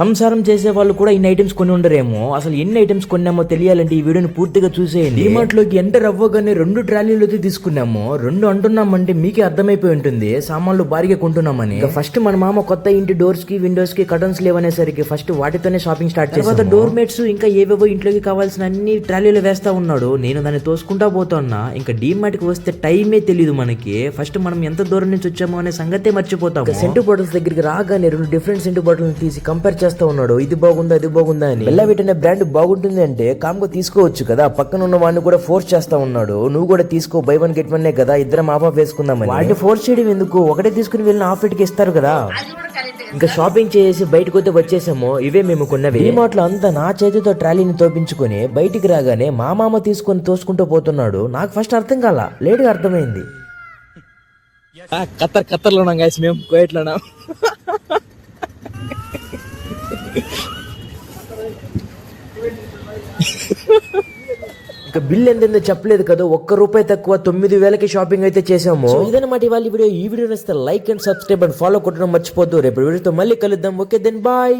సంసారం చేసే వాళ్ళు కూడా ఇన్ని ఐటమ్స్ కొని ఉండరేమో. అసలు ఎన్ని ఐటమ్స్ కొన్నామో తెలియాలంటే ఈ వీడియోని పూర్తిగా చూసేయండి. డిమార్ట్ లోకి ఎంటర్ అవ్వగానే 2 ట్రాలీలు అయితే తీసుకున్నాము. 2 అంటున్నామంటే మీకే అర్థమైపోయి ఉంటుంది సామాన్లు భారీగా కొంటున్నామని. ఫస్ట్ మన మామ కొత్త ఇంటి డోర్స్ కి విండోస్ కి కర్టన్స్ లేవనేసరికి ఫస్ట్ వాటితోనే షాపింగ్ స్టార్ట్ చేసాం. తర్వాత డోర్ మేట్స్ ఇంకా ఏవేవో ఇంట్లోకి కావాల్సిన అన్ని ట్రాలీలు వేస్తా ఉన్నాడు. నేను దాన్ని తోసుకుంటా పోతున్నా. ఇంకా డిమార్ట్ కి వస్తే టైమే తెలియదు మనకి. ఫస్ట్ మనం ఎంత దూరం నుంచి వచ్చామో అనే సంగతే మర్చిపోతాం. సెంటు బాటిల్స్ దగ్గరికి రాగానే 2 డిఫరెంట్ సెంటు బాటిల్స్ తీసి కంపేర్ చేస్తా ఉన్నాడు. ఇది బాగుందా అది బాగుందా అని. బెల్లావిట్ అనే బ్రాండ్ బాగుంటుంది అంటే కామ్గా తీసుకోవచ్చు కదా. పక్కన ఉన్న వాడిని కూడా ఫోర్స్ చేస్తా ఉన్నాడు. నువ్వు కూడా తీసుకో, బై 1 గెట్ 1 కదా, ఇద్దరం ఆఫ్ వేసుకుందామని. వాటిని ఫోర్స్ చేయడం ఎందుకు, ఒకటే తీసుకుని వెళ్ళిన ఆఫ్ కి ఇస్తారు కదా. ఇంకా షాపింగ్ చేసి బయటకు వస్తే వచ్చేసాము. ఇవే మేము కొన్నవి. డిమార్ట్ లో అంతా నా చేతితో ట్రాలీని తోపించుకుని బయటికి రాగానే మా మామ తీసుకొని తోసుకుంటూ పోతున్నాడు. నాకు ఫస్ట్ అర్థం కాల, లేటుగా అర్థమైంది. ఖత్తర్లో ఉన్నాం గైస్, మేము కువైట్లో ఉన్నాం. ఇంకా బిల్ ఎంతైందో చెప్పలేదు కదా. ₹1 తక్కువ 9,000కి షాపింగ్ అయితే చేసాము. ఇదన్నమాట ఇవాళ వీడియో. ఈ వీడియో నచ్చితే like and subscribe and follow కొట్టడం మర్చిపోద్దు. రేపు వీడియోతో మళ్ళీ కలుద్దాం. Okay then bye.